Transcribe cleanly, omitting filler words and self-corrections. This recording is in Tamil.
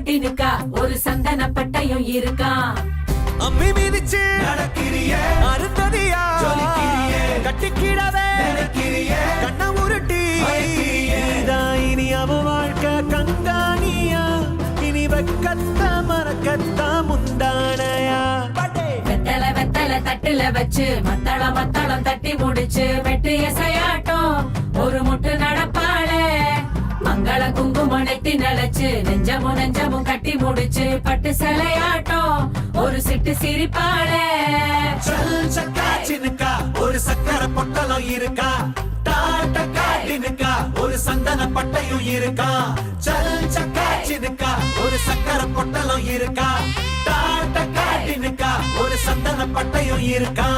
கட்டினுக்கா ஒரு சந்தன பட்டையும் இருக்கா அம்மி மிதிச்சு நடக்கிறியே அருந்ததியா ஜொலிக்கிறியே கட்டிக்கிடவே நினைக்கிறியே கண்ண உருட்டி இனிதான் இனி அவ வாழ்க்கை கங்காணியா இனி வெக்கத்த மறக்கத்த முந்தானையா வெத்தலை வெத்தலை தட்டுல வச்சு மத்தளம் மத்தளம் தட்டி முடிச்சு வெட்டு எசையாட்டம் ஒரு முட்டு நடப்பாளே மங்கள குங்குமம் நெத்தி நினைச்சு நெஞ்சமும் நெஞ்சமும் கட்டி முடிச்சு பட்டு சிலையாட்டம் ஒரு சிட்டு சிரிப்பாளே சின்னுக்கா ஒரு சக்கர பொட்டலம் இருக்கா டாட்ட காட்டினுக்கா ஒரு சந்தன பட்டையும் இருக்கா சல் சக்கா சின்னுக்கா ஒரு சக்கர பொட்டலம் இருக்கா டாட்ட காட்டினுக்கா ஒரு சந்தன பட்டையும் இருக்கா